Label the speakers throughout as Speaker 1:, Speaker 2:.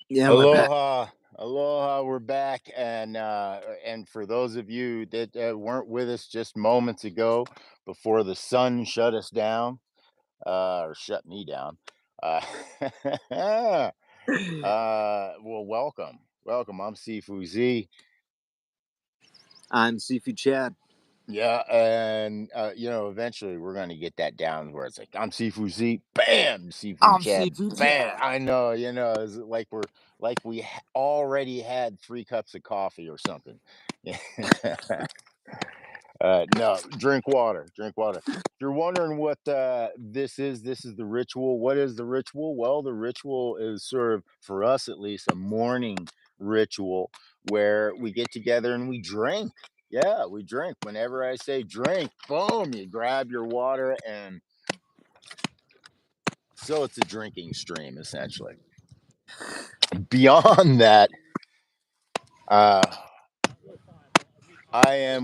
Speaker 1: Yeah, we're back.
Speaker 2: Aloha, aloha. We're back, and for those of you that weren't with us just moments ago, before the sun shut us down, or shut me down, uh, well, welcome. I'm Sifu Z.
Speaker 1: I'm Seafood Chad.
Speaker 2: Yeah, and eventually we're gonna get that down where it's like I'm Sifu Z, bam, Sifu
Speaker 1: I'm
Speaker 2: Chad,
Speaker 1: Seafood
Speaker 2: bam.
Speaker 1: Chad.
Speaker 2: I know, it's like we're already had 3 cups of coffee or something. Yeah. No, drink water, drink water. If you're wondering what this is the ritual. What is the ritual? Well, the ritual is sort of, for us at least, a morning ritual where we get together and we drink. Yeah, we drink. Whenever I say drink, boom, you grab your water, and so it's a drinking stream essentially. Beyond that, uh,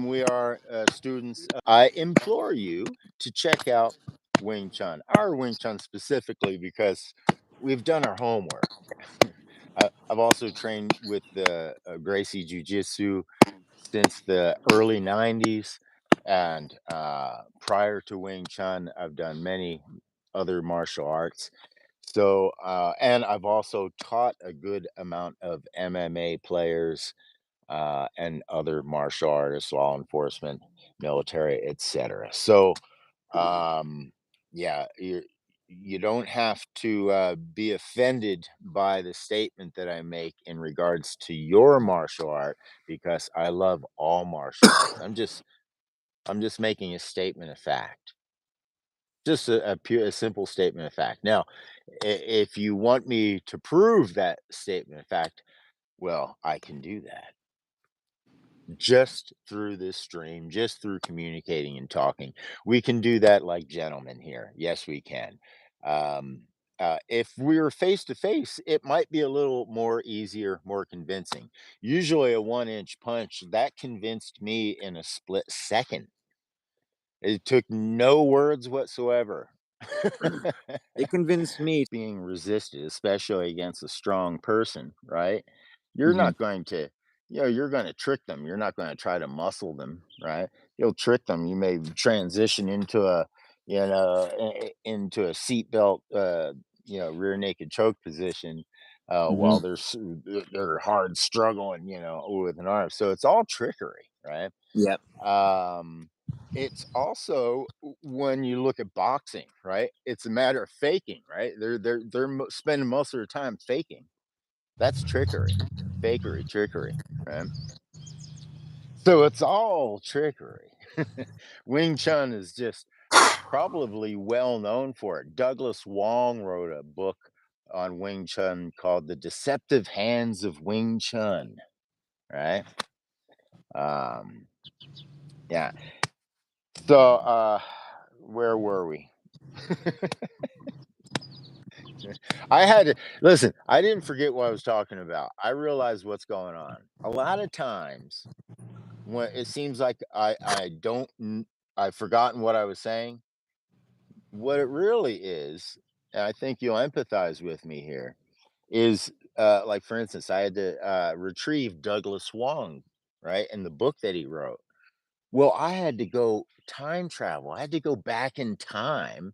Speaker 2: we are students. I implore you to check out Wing Chun, our Wing Chun specifically, because we've done our homework. I've also trained with the Gracie Jiu Jitsu since the early 90s. And prior to Wing Chun, I've done many other martial arts. So, and I've also taught a good amount of MMA players and other martial artists, law enforcement, military, etc. So, um, yeah, you don't have to be offended by the statement that I make in regards to your martial art, because I love all martial arts. I'm just making a statement of fact. Just a simple statement of fact. Now, if you want me to prove that statement of fact, well, I can do that just through this stream, just through communicating and talking. We can do that like gentlemen here. Yes, we can. Um, if we were face to face, it might be a little more easier, more convincing. Usually, a 1 inch punch that convinced me in a split second. It took no words whatsoever.
Speaker 1: It convinced me.
Speaker 2: Being resisted, especially against a strong person, right? You're
Speaker 1: Mhm.
Speaker 2: not going to, you're going to trick them. You're not going to try to muscle them, right? You'll trick them. You may transition into into a seatbelt, rear naked choke position, while
Speaker 1: Mhm.
Speaker 2: they're hard struggling, with an arm. So it's all trickery, right?
Speaker 1: Yep.
Speaker 2: Um, it's also when you look at boxing, right? It's a matter of faking, right? They're spending most of their time faking. That's trickery, fakery, trickery, right? So it's all trickery. Wing Chun is just probably well known for it. Douglas Wong wrote a book on Wing Chun called "The Deceptive Hands of Wing Chun." Right? Um, yeah. So, where were we? I had to listen. I didn't forget what I was talking about. I realized what's going on. A lot of times when it seems like I don't I've forgotten what I was saying. What it really is, and I think you'll empathize with me here, is like, for instance, I had to retrieve Douglas Wong, right, and the book that he wrote. Well, I had to go time travel. I had to go back in time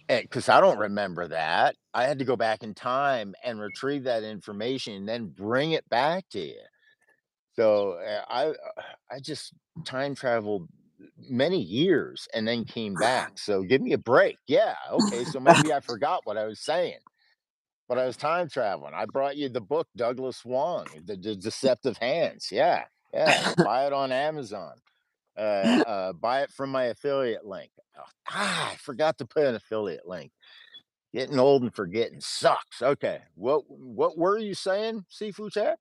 Speaker 2: because I don't remember that. I had to go back in time and retrieve that information and then bring it back to you. So, I just time traveled many years and then came back. So give me a break. Yeah, okay, so maybe I forgot what I was saying, but I was time traveling. I brought you the book, Douglas Wong, The Deceptive Hands. Yeah, yeah. Buy it on Amazon. Buy it from my affiliate link. Oh, I forgot to put an affiliate link. Getting old and forgetting sucks. Okay. What were you saying, Seafood Chat?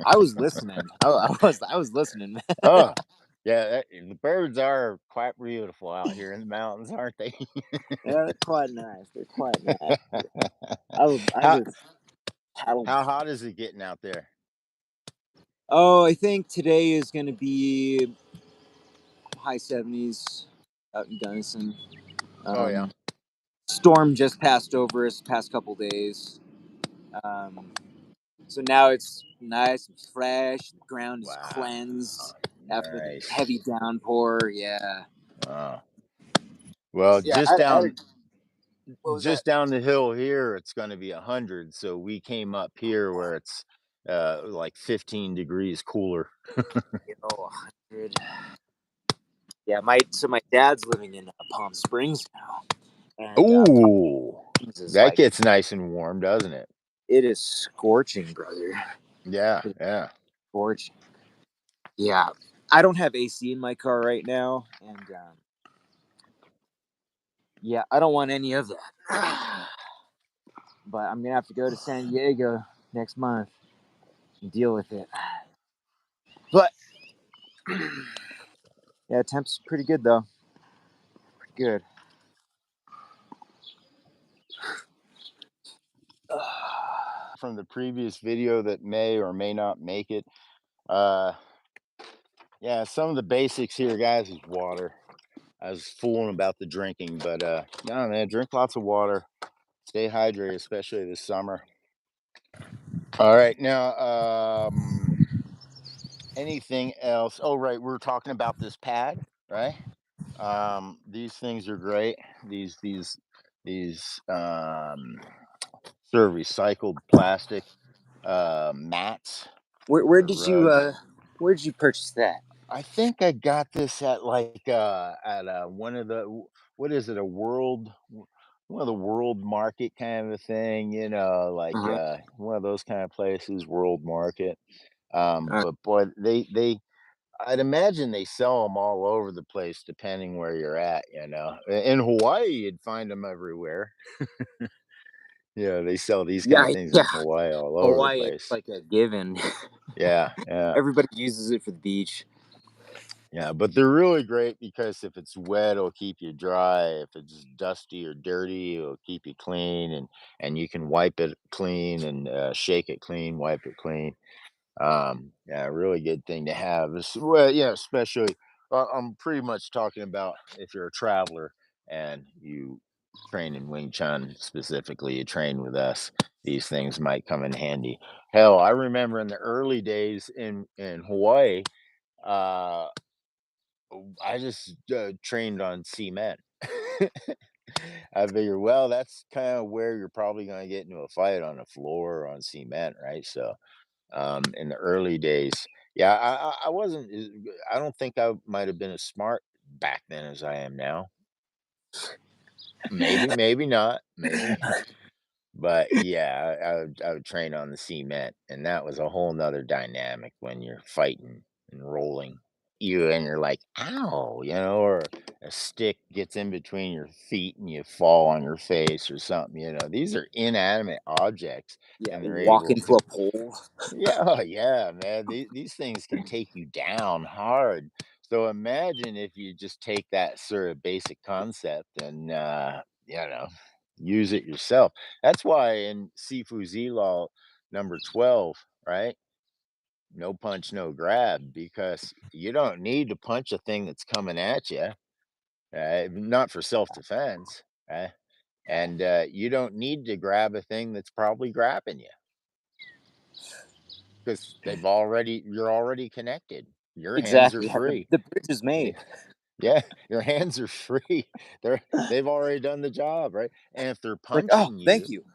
Speaker 1: I was listening. I was listening, man.
Speaker 2: Oh, yeah, the birds are quite beautiful out here in the mountains, aren't they?
Speaker 1: Yeah, they're quite nice. They're quite nice. I
Speaker 2: how
Speaker 1: just I don't.
Speaker 2: how hot is it getting out there?
Speaker 1: Oh, I think today is gonna be high 70s out in Gunnison.
Speaker 2: Oh yeah.
Speaker 1: Um, storm just passed over us the past couple days. Um, so now it's nice and fresh. The ground is
Speaker 2: Wow.
Speaker 1: cleansed after the
Speaker 2: Nice.
Speaker 1: heavy downpour. Yeah.
Speaker 2: Wow. Well,
Speaker 1: Yeah. What was that?
Speaker 2: just down the hill here, it's going to be 100. So we came up here where it's like 15 degrees cooler.
Speaker 1: You know, 100. Yeah. My dad's living in Palm Springs now, and Palm
Speaker 2: Ooh,
Speaker 1: Springs is
Speaker 2: that
Speaker 1: like
Speaker 2: gets nice and warm, doesn't it?
Speaker 1: it is scorching, brother.
Speaker 2: Yeah,
Speaker 1: It is
Speaker 2: yeah.
Speaker 1: scorching. Yeah. I don't have AC in my car right now, and yeah, I don't want any of that. But I'm gonna have to go to San Diego next month and deal with it. But yeah, temps pretty good though. Pretty good.
Speaker 2: From the previous video that may or may not make it. Uh, yeah, some of the basics here, guys, is water. I was fooling about the drinking, but no, man, drink lots of water. Stay hydrated, especially this summer. All right, now, anything else? Oh, right, we were talking about this pad, right? These things are great. These sort of recycled plastic mats
Speaker 1: Where
Speaker 2: or
Speaker 1: did you
Speaker 2: rugs.
Speaker 1: where did you purchase that?
Speaker 2: I think I got this at like one of the what is it, one of the world market kind of a thing, like
Speaker 1: Uh-huh.
Speaker 2: one of those kind of places, world market.
Speaker 1: Uh,
Speaker 2: But boy, they I'd imagine they sell them all over the place depending where you're at, In Hawaii, you'd find them everywhere. Yeah, they sell these kind of
Speaker 1: yeah,
Speaker 2: things
Speaker 1: yeah.
Speaker 2: in Hawaii all over the
Speaker 1: Hawaii, it's
Speaker 2: place.
Speaker 1: like a given.
Speaker 2: Yeah, yeah.
Speaker 1: Everybody uses it for the beach.
Speaker 2: Yeah, but they're really great because if it's wet, it'll keep you dry. If it's dusty or dirty, it'll keep you clean, and you can wipe it clean and shake it clean, wipe it clean. Yeah, really good thing to have. Well, yeah, especially I'm pretty much talking about if you're a traveler and you train in Wing Chun specifically, you train with us. These things might come in handy. Hell, I remember in the early days in Hawaii. Uh, I just trained on cement. I figure, well, that's kind of where you're probably going to get into a fight on the floor or on cement, right? So, in the early days, yeah, I wasn't. I don't think I might have been as smart back then as I am now. Maybe, maybe not. Maybe. But yeah, I would train on the cement, and that was a whole nother dynamic when you're fighting and rolling. And you're like, ow, or a stick gets in between your feet and you fall on your face or something. These are inanimate objects,
Speaker 1: Yeah,
Speaker 2: and they're
Speaker 1: walk
Speaker 2: able
Speaker 1: into
Speaker 2: to.
Speaker 1: a pole.
Speaker 2: Yeah, oh, yeah, man. These things can take you down hard. So imagine if you just take that sort of basic concept and use it yourself. That's why in Sifu Z Law number 12, right? No punch, no grab, because you don't need to punch a thing that's coming at you, not for self-defense, right? And you don't need to grab a thing that's probably grabbing you because you're already connected. Your hands are
Speaker 1: Exactly. Yeah,
Speaker 2: free.
Speaker 1: the bridge is
Speaker 2: Yeah,
Speaker 1: made.
Speaker 2: yeah, your hands are free. They've already done the job, right? And if they're
Speaker 1: Like, oh,
Speaker 2: punching
Speaker 1: thank
Speaker 2: you,
Speaker 1: you.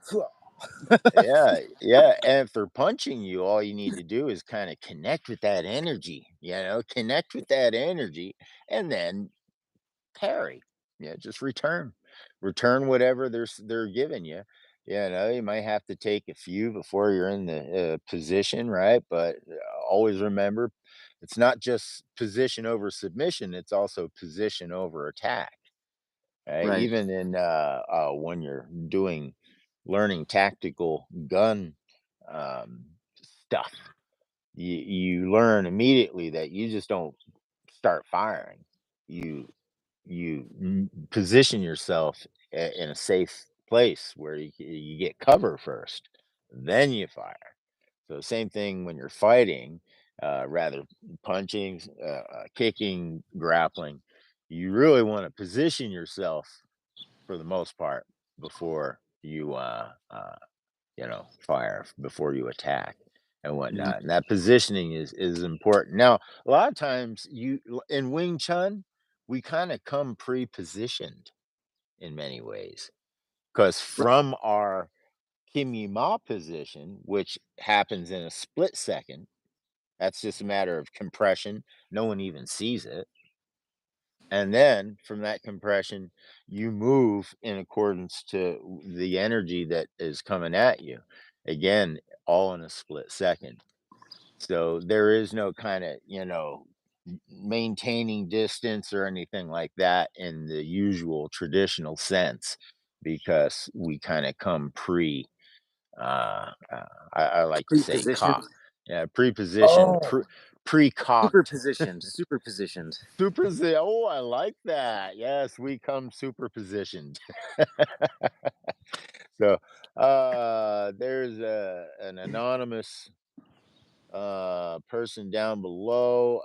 Speaker 2: yeah, yeah, and if they're punching you, all you need to do is kind of connect with that energy, connect with that energy, and then parry. Yeah, just return whatever they're giving you. You might have to take a few before you're in the position, right? But always remember, it's not just position over submission; it's also position over attack.
Speaker 1: Right.
Speaker 2: Even in when you're doing learning tactical gun um, stuff, you learn immediately that you just don't start firing. You position yourself in a safe place where you get cover first, then you fire. So same thing when you're fighting, rather punching, kicking, grappling. You really want to position yourself for the most part. before you fire before you attack and
Speaker 1: Mhm.
Speaker 2: whatnot. And that positioning is important. Now, a lot of times in Wing Chun, we kind of come pre-positioned in many ways because
Speaker 1: Right.
Speaker 2: from our Kimi Ma position, which happens in a split second, that's just a matter of compression. No one even sees it. And then from that compression, you move in accordance to the energy that is coming at you. Again, all in a split second. So there is no kind of, maintaining distance or anything like that in the usual traditional sense because we kind of come uh, uh, I like to say
Speaker 1: Pre-positioned.
Speaker 2: yeah, pre-positioned,
Speaker 1: Oh,
Speaker 2: pre-cocked.
Speaker 1: superpositioned. Superpositioned.
Speaker 2: Oh, I like that. Yes, we come superpositioned. So, there's an anonymous person down below,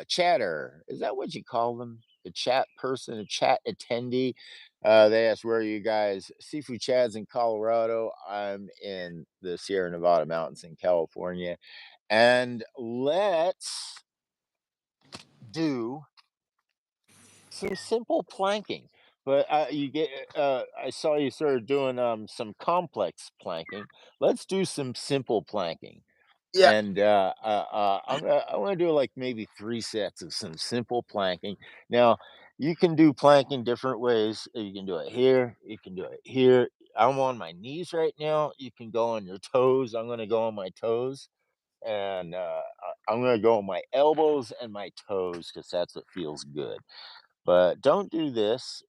Speaker 2: chatter. Is that what you call them? A chat person, a chat attendee. They asked where are you guys? Seafood Chad's in Colorado. I'm in the Sierra Nevada mountains in California. And let's do some simple planking. But I saw you started doing some complex planking. Let's do some simple planking.
Speaker 1: Yeah.
Speaker 2: And I want to do like maybe 3 sets of some simple planking. Now, you can do planking different ways. You can do it here. You can do it here. I'm on my knees right now. You can go on your toes. I'm going to go on my toes, and I'm going to go on my elbows and my toes because that's what feels good. But don't do this.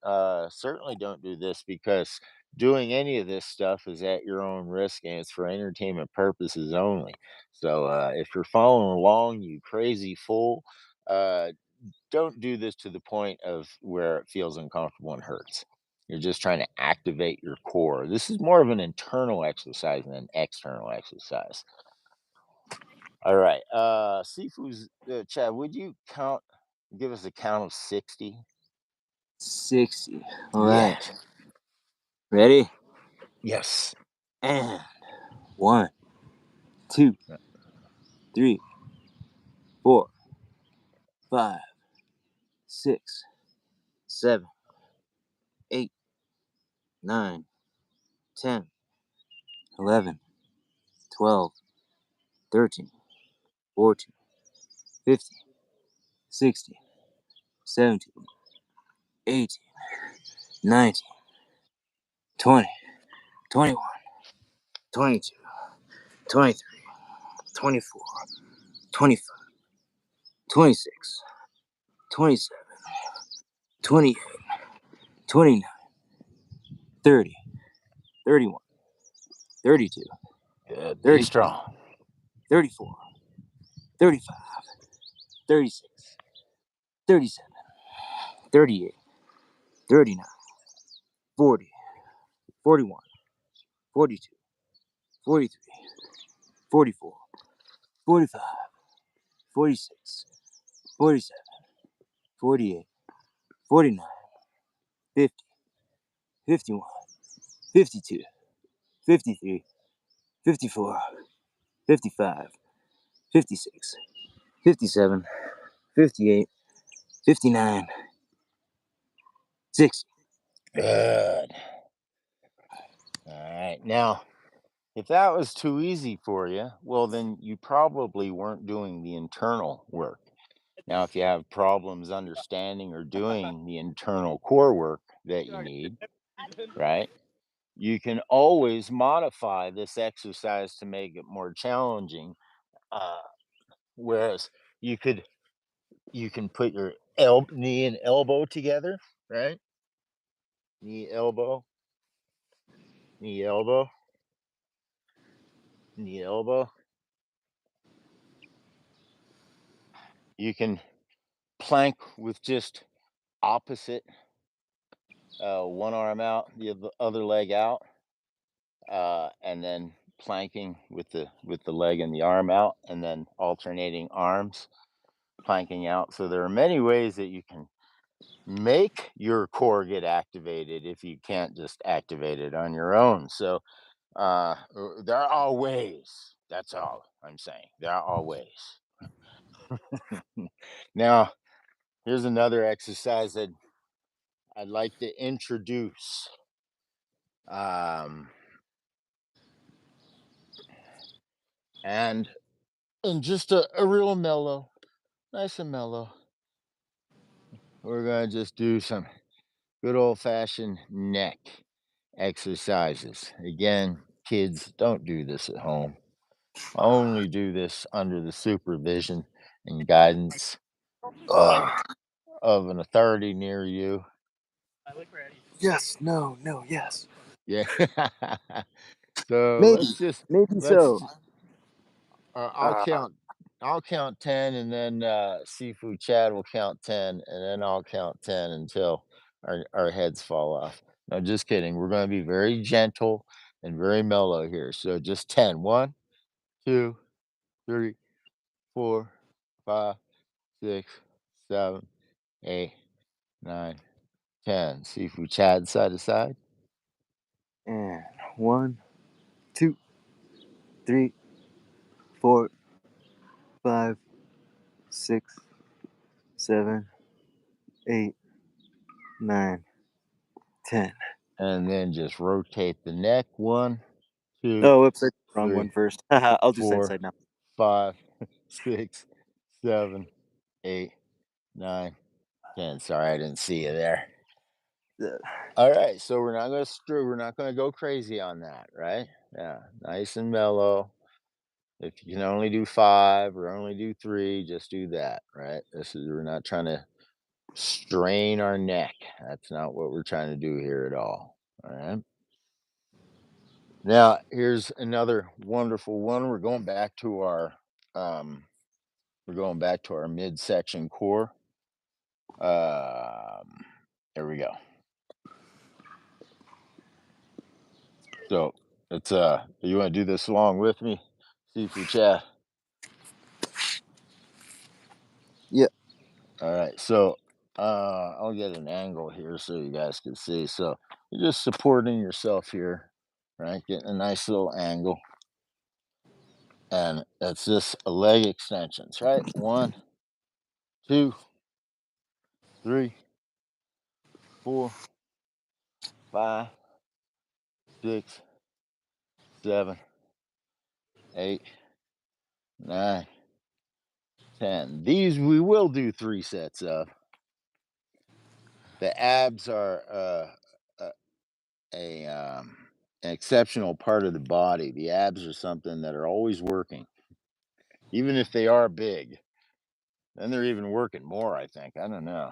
Speaker 2: Certainly don't do this because doing any of this stuff is at your own risk and it's for entertainment purposes only. So if you're following along, you crazy fool, uh, don't do this to the point of where it feels uncomfortable and hurts. You're just trying to activate your core. This is more of an internal exercise than an external exercise. All right. Sifu's Chad, would you give us a count of 60?
Speaker 1: 60. All
Speaker 2: Yeah.
Speaker 1: right. Ready?
Speaker 2: Yes.
Speaker 1: And one, two, three, 4, 5, 6, 7, 8, 9, 10, 11, 12, 13, 14, 15, 16, 17, 18, 19, 20, 21, 22, 23, 24, 25, 26, 27, 28, 29, 30, 31, 32,
Speaker 2: Good. Be
Speaker 1: 33,
Speaker 2: strong.
Speaker 1: 34, 35, 36, 37, 38, 39, 40, 41, 42, 43, 44, 45, 46, 47, 48, 49, 50, 51, 52, 53, 54, 55, 56, 57, 58, 59, 60.
Speaker 2: Good. All right. Now, if that was too easy for you, well, then you probably weren't doing the internal work. Now, if you have problems understanding or doing the internal core work that you need, right, you can always modify this exercise to make it more challenging. Uh, whereas you could you can put your knee and elbow together, right? Knee, elbow, knee, elbow, knee, elbow. You can plank with just opposite, one arm out, the other leg out, and then planking with the leg and the arm out, and then alternating arms, planking out. So there are many ways that you can make your core get activated if you can't just activate it on your own. So there are ways. That's all I'm saying. There are ways. Now, here's another exercise that I'd like to introduce. Um, and just a real mellow, nice and mellow. We're gonna just do some good old fashioned neck exercises. Again, kids, don't do this at home. Only do this under the supervision and guidance of an authority near you.
Speaker 1: Yes, no, no, yes.
Speaker 2: Yeah. So
Speaker 1: Maybe,
Speaker 2: let's just
Speaker 1: maybe
Speaker 2: let's
Speaker 1: so.
Speaker 2: j- I'll
Speaker 1: Uh,
Speaker 2: count. I'll count 10, and then Seafood Chad will count 10, and then I'll count 10 until our heads fall off. No, just kidding. We're going to be very gentle and very mellow here. So just 10. 1, 2, 3, 4, 5, 6, 7, 8, 9, 10. Seafood Chad side to side.
Speaker 1: and 1, 2, 3, 4, 5, 6, 7, 8, 9, 10.
Speaker 2: And then just rotate the neck. 1, 2,
Speaker 1: Oh, whoops, I did the wrong
Speaker 2: 3,
Speaker 1: one first. I'll do side
Speaker 2: 4,
Speaker 1: side now.
Speaker 2: 5, 6, 7, 8, 9, 10. Sorry, I didn't see you there.
Speaker 1: Uh,
Speaker 2: All right, so we're not gonna go crazy on that, right? Yeah, nice and mellow. If you can only do 5 or only do 3, just do that, right? We're not trying to strain our neck. That's not what we're trying to do here at all. All right. Now, here's another wonderful one. Um, we're going back to our midsection core. Um, there we go. So it's you want to do this along with me? Seafood chat.
Speaker 1: yeah.
Speaker 2: All right. So I'll get an angle here so you guys can see. So you're just supporting yourself here, right? Getting a nice little angle. And that's just a leg extensions, right? 1, 2, 3, 4, 5, 6, 7, 8, 9, 10. These we will do 3 sets of. The abs are a, an exceptional part of the body. The abs are something that are always working, even if they are big. Then they're even working more, I think. I don't know.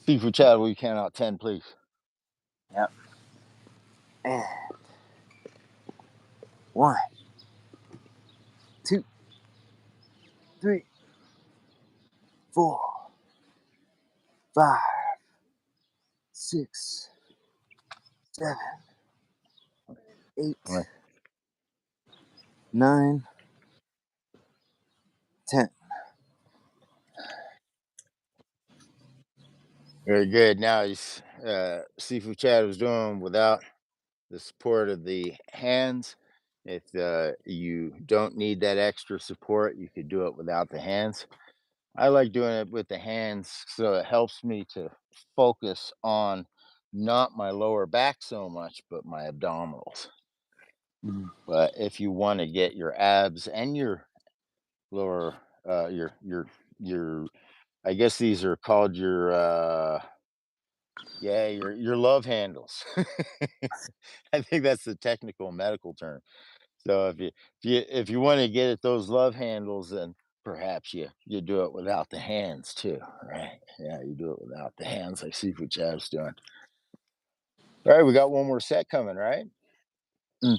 Speaker 2: Seafood Chad, will you count out 10, please?
Speaker 1: Yep. And 1, 2, 3, 4, 5, 6, 7,
Speaker 2: All
Speaker 1: 8,
Speaker 2: right.
Speaker 1: 9, 10.
Speaker 2: Very good. Now, Seafood Chad was doing without the support of the hands. If you don't need that extra support, you could do it without the hands. I like doing it with the hands so it helps me to focus on not my lower back so much, but my abdominals.
Speaker 1: Mm.
Speaker 2: But if you want to get your abs and your lower, your, I guess these are called your, yeah, your love handles. I think that's the technical medical term. So if you want to get at those love handles, then perhaps you do it without the hands too, right? Yeah, you do it without the hands, like Seafood Chav's doing. All right, we got one more set coming, right?
Speaker 1: Mm.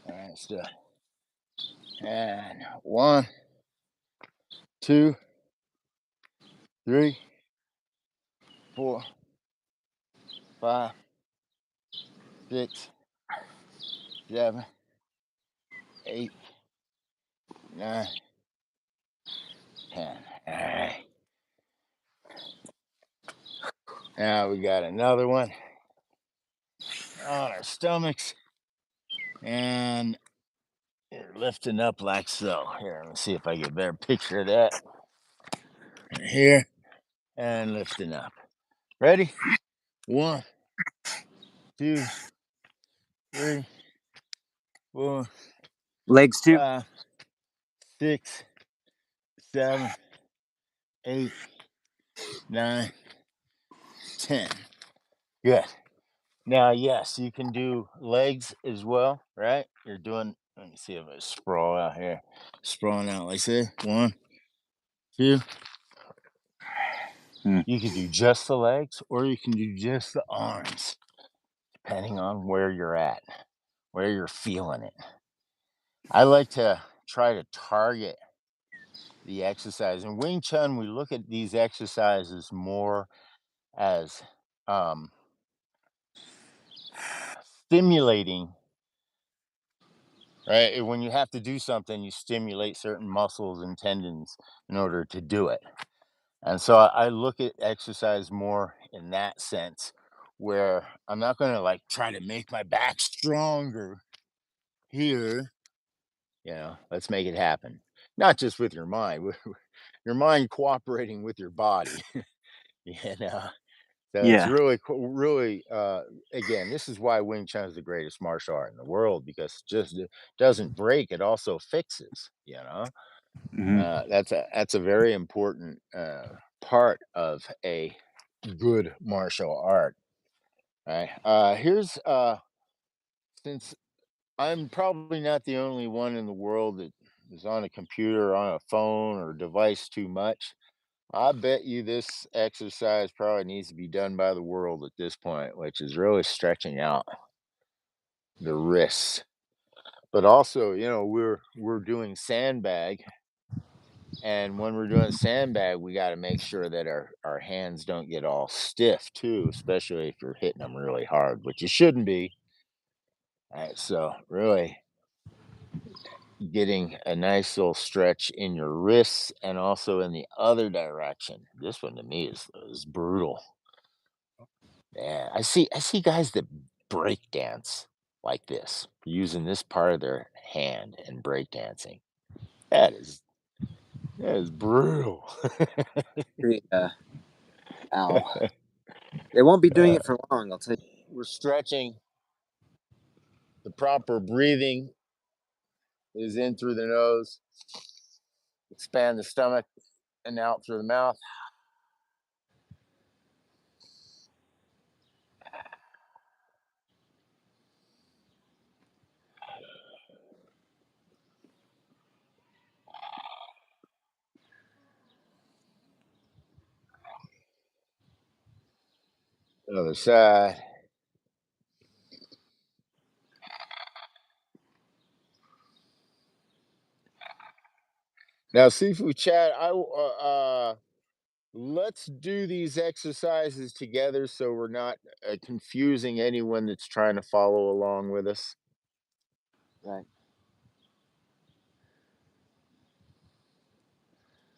Speaker 2: All right, let's do it. And 1, 2, 3, 4, 5, 6, 7, 8, 9, 10. All right. Now we got another one on our stomachs, and you're lifting up like so. Here, let me see if I get a better picture of that. Right here, and lifting up. Ready? 1, 2, 3, 4,
Speaker 1: Legs too.
Speaker 2: 5, 6, 7, 8, 9, 10. Good. Now, yes, you can do legs as well, right? You're doing, let me see if I sprawl out here. Sprawling out like this. 1, 2.
Speaker 1: Hmm.
Speaker 2: You can do just the legs or you can do just the arms, depending on where you're at, where you're feeling it. I like to try to target the exercise. In Wing Chun, we look at these exercises more as um, stimulating, right? When you have to do something, you stimulate certain muscles and tendons in order to do it. And so I look at exercise more in that sense, where I'm not going to like try to make my back stronger here. Let's make it happen. Not just with your mind, with your mind cooperating with your body. you know, so it's
Speaker 1: Yeah.
Speaker 2: really, really. Again, this is why Wing Chun is the greatest martial art in the world because it doesn't break; it also fixes.
Speaker 1: Hmm.
Speaker 2: That's a very important part of a good martial art. Right. Here's since I'm probably not the only one in the world that is on a computer, on a phone, or device too much. I bet you this exercise probably needs to be done by the world at this point, which is really stretching out the wrists. But also, we're doing sandbag, and when we're doing sandbag, we got to make sure that our hands don't get all stiff too, especially if you're hitting them really hard, which you shouldn't be. All right, so really getting a nice little stretch in your wrists and also in the other direction. This one to me is brutal. Yeah, I see guys that break dance like this, using this part of their hand and break dancing. That is that is brutal.
Speaker 1: Yeah. Ow. They won't be doing
Speaker 2: Uh,
Speaker 1: it for long. I'll tell you.
Speaker 2: we're stretching. The proper breathing is in through the nose, expand the stomach, and out through the mouth. Other side. Now, Seafood Chat, let's do these exercises together so we're not confusing anyone that's trying to follow along with us.
Speaker 1: Right.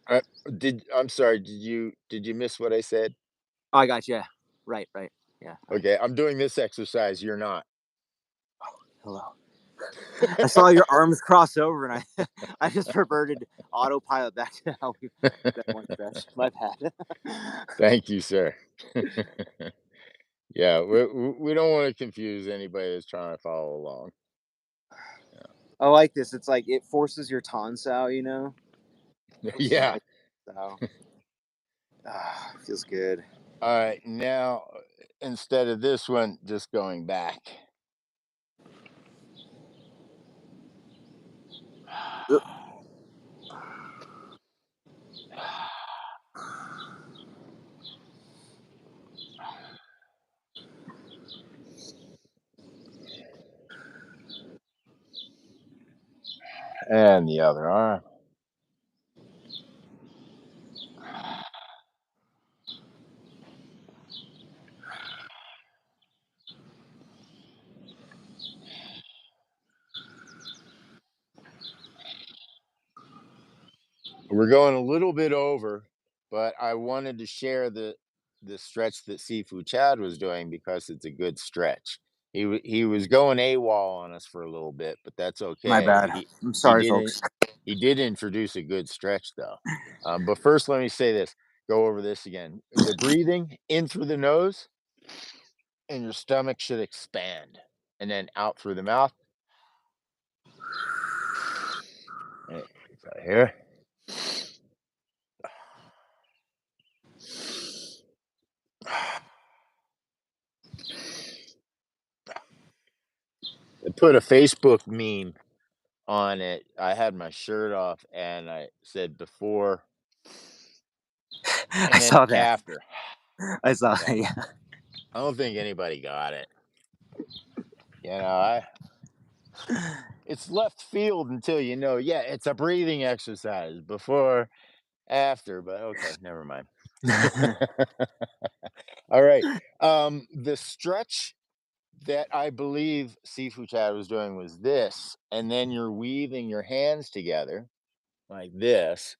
Speaker 2: Uh, I'm sorry, did you miss what I said?
Speaker 1: Oh, I got you. Yeah. Right. Right. Yeah. All right.
Speaker 2: Okay, I'm doing this exercise, you're not.
Speaker 1: Hello. I saw your arms cross over, and I I just reverted autopilot back to how we that one stretch. My bad.
Speaker 2: Thank you, sir. Yeah, we don't want to confuse anybody that's trying to follow along.
Speaker 1: I like this. It's like it forces your taunts out. Forces a
Speaker 2: Yeah.
Speaker 1: nice out. Ah, feels good.
Speaker 2: All right, now instead of this one, just going back.
Speaker 1: Ugh.
Speaker 2: And the other arm. We're going a little bit over, but I wanted to share the stretch that Sifu Chad was doing because it's a good stretch. He was going AWOL on us for a little bit, but that's
Speaker 1: My
Speaker 2: okay.
Speaker 1: bad. I'm
Speaker 2: He
Speaker 1: sorry,
Speaker 2: didn't
Speaker 1: folks.
Speaker 2: he did introduce a good stretch though. But first, let me say this. Go over this again. The breathing in through the nose, and your stomach should expand, and then out through the mouth. Right here. I put a Facebook meme on it. I had my shirt off and I said before
Speaker 1: I
Speaker 2: and then
Speaker 1: saw that.
Speaker 2: after.
Speaker 1: I saw
Speaker 2: Yeah.
Speaker 1: that. Yeah.
Speaker 2: I don't think anybody got it. I it's left field until yeah, it's a breathing exercise before, after, but okay, never mind. All right. The stretch that I believe Sifu Chad was doing was this, and then you're weaving your hands together like this.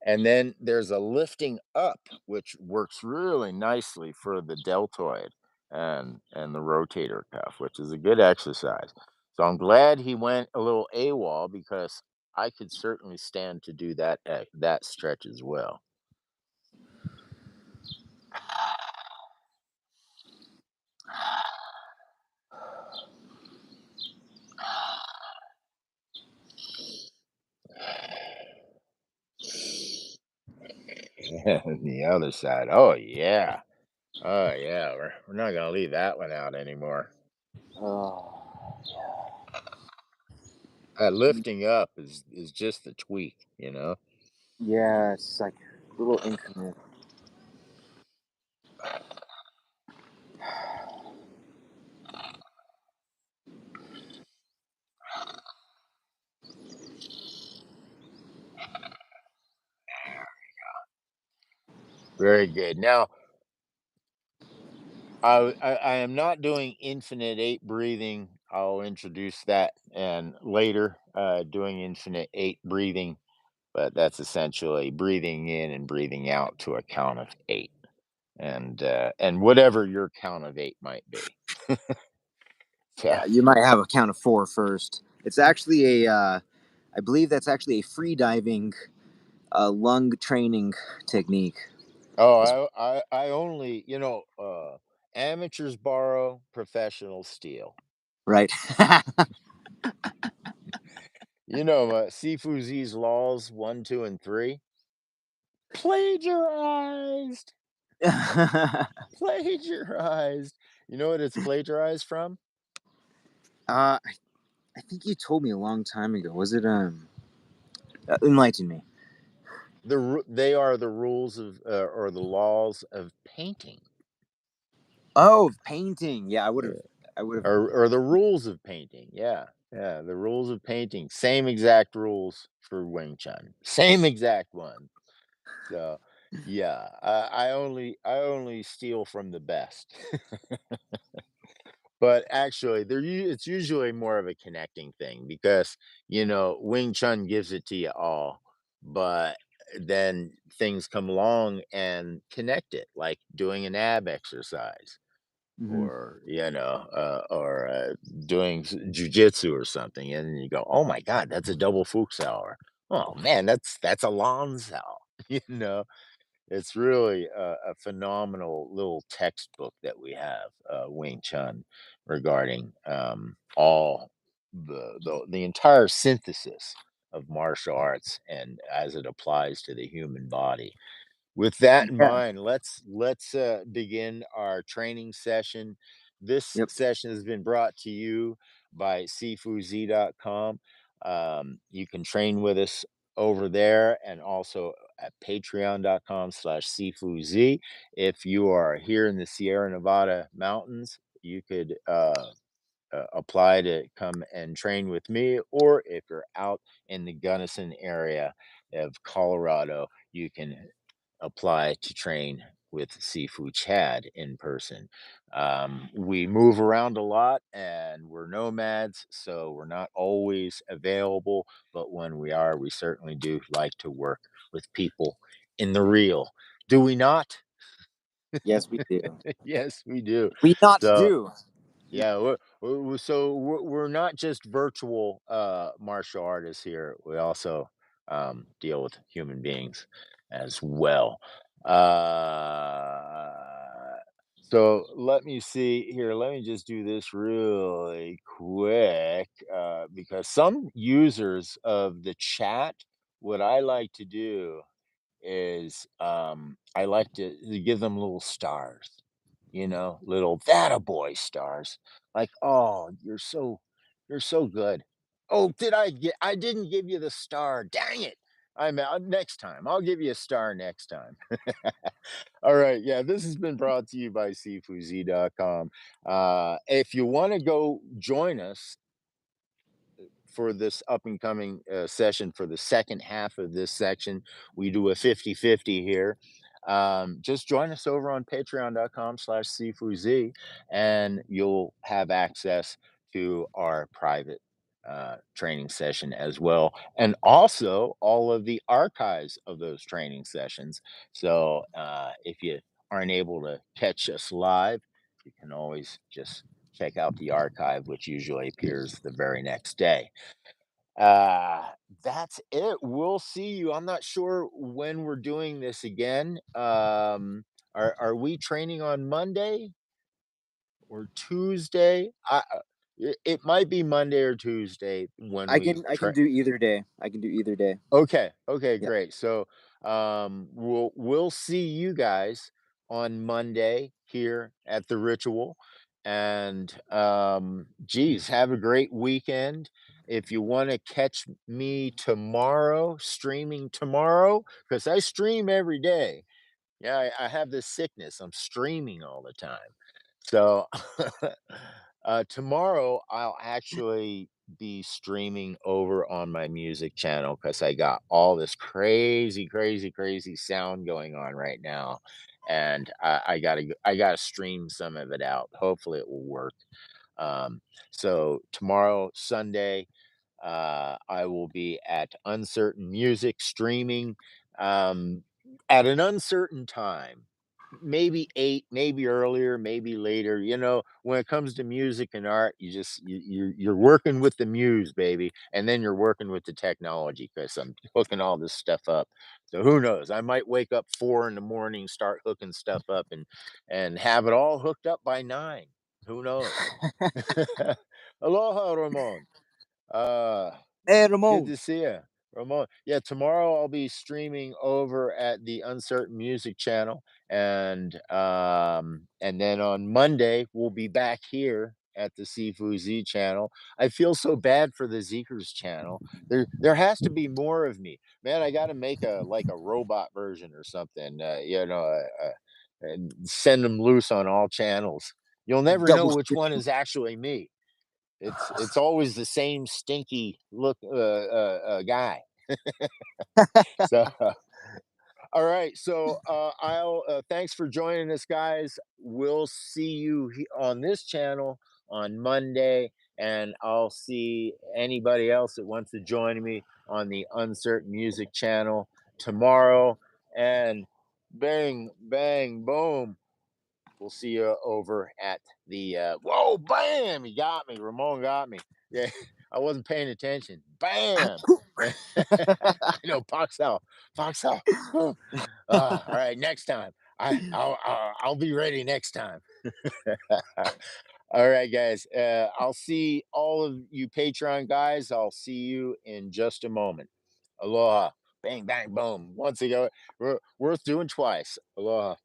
Speaker 2: And then there's a lifting up, which works really nicely for the deltoid and the rotator cuff, which is a good exercise. So I'm glad he went a little AWOL because I could certainly stand to do that stretch as well. And the other side, oh yeah, oh yeah, we're not gonna leave that one out anymore.
Speaker 1: Oh,
Speaker 2: Lifting up is just the tweak.
Speaker 1: yeah. It's like a little increment.
Speaker 2: Very good. Now, I am not doing infinite eight breathing. I'll introduce that and later doing infinite eight breathing, but that's essentially breathing in and breathing out to a count of eight, and whatever your count of eight might be. So,
Speaker 1: Yeah, you might have a count of four first. It's actually a, I believe that's actually a free diving lung training technique.
Speaker 2: oh, I only amateurs borrow, professionals steal.
Speaker 1: Right.
Speaker 2: Sifu Z's laws 1, 2, and 3 plagiarized. Plagiarized. You know what it's plagiarized from?
Speaker 1: I think you told me a long time ago. Was it enlighten me?
Speaker 2: They are the rules of or the laws of painting.
Speaker 1: Oh, painting. Yeah, I would have.
Speaker 2: Yeah.
Speaker 1: I would have.
Speaker 2: Or the rules of painting. Yeah. Yeah, the rules of painting. Same exact rules for Wing Chun. Same exact one. So, yeah, I only steal from the best. But actually, it's usually more of a connecting thing because, Wing Chun gives it to you all, but then things come along and connect it, like doing an ab exercise
Speaker 1: Hmm.
Speaker 2: or doing jujitsu or something. And then you go, oh my God, that's a double Fuchs hour. Oh man, that's a Lanzhao, you know? It's really a phenomenal little textbook that we have, Wing Chun, regarding all the entire synthesis of martial arts and as it applies to the human body. With that in
Speaker 1: Yeah.
Speaker 2: mind, let's begin our training session. This
Speaker 1: Yep.
Speaker 2: session has been brought to you by sifuz.com. You can train with us over there and also at patreon.com/sifuz. If you are here in the Sierra Nevada mountains, you could apply to come and train with me, or if you're out in the Gunnison area of Colorado, you can apply to train with Sifu Chad in person. We move around a lot and we're nomads, so we're not always available. But when we are, we certainly do like to work with people in the real. Do we not?
Speaker 1: Yes, we do.
Speaker 2: Yes, we do.
Speaker 1: We not
Speaker 2: So
Speaker 1: do.
Speaker 2: yeah, we're not just virtual martial artists here. We also deal with human beings as well. Uh, so let me see here. Let me just do this really quick because some users of the chat, what I like to do is I like to give them little stars, little that boy stars. Like, oh, you're so good. Oh, I didn't give you the star. Dang it. Next time. I'll give you a star next time. All right. Yeah, this has been brought to you by cfuz.com. If you want to go join us for this up and coming session for the second half of this section. We do a 50-50 here. Just join us over on patreon.com/cfuz and you'll have access to our private training session as well. And also all of the archives of those training sessions. So if you aren't able to catch us live, you can always just check out the archive, which usually appears the very next day. Uh, that's it. We'll see you. I'm not sure when we're doing this again. Are we training on Monday or Tuesday? It might be Monday or Tuesday when we
Speaker 1: I can
Speaker 2: train.
Speaker 1: do either day. I can do either day.
Speaker 2: Okay. Okay,
Speaker 1: Yeah.
Speaker 2: great. So, we'll see you guys on Monday here at the Ritual, and geez, have a great weekend. If you want to catch me tomorrow, streaming tomorrow, because I stream every day. Yeah, I have this sickness. I'm streaming all the time. So tomorrow I'll actually be streaming over on my music channel because I got all this crazy, crazy, crazy sound going on right now. And I gotta stream some of it out. Hopefully it will work. Um, so tomorrow, Sunday, I will be at Uncertain Music streaming at an uncertain time. Maybe 8, maybe earlier, maybe later. When it comes to music and art, you're working with the muse, baby, and then you're working with the technology because I'm hooking all this stuff up. So who knows? I might wake up 4 in the morning, start hooking stuff up, and have it all hooked up by 9. Who knows? Aloha, Ramon. Uh,
Speaker 1: Hey,
Speaker 2: Good
Speaker 1: Ramon.
Speaker 2: to see you, Ramon. Yeah, tomorrow I'll be streaming over at the Uncertain Music channel, and then on Monday we'll be back here at the Sifu Z channel. I feel so bad for the Zeekers channel. There has to be more of me, man. I got to make a robot version or something. And send them loose on all channels. You'll never know
Speaker 1: Double
Speaker 2: which
Speaker 1: shift.
Speaker 2: one is actually me. It's always the same stinky look guy. So all right. So I'll thanks for joining us, guys. We'll see you on this channel on Monday, and I'll see anybody else that wants to join me on the Uncertain Music channel tomorrow. And bang, bang, boom. We'll see you over at the whoa, bam! He got me. Ramon got me. Yeah, I wasn't paying attention. Bam! I know, Fox out. Fox out. All right, next time. I'll be ready next time. All right, guys. I'll see all of you Patreon guys. I'll see you in just a moment. Aloha. Bang, bang, boom. Once ago, worth doing twice. Aloha.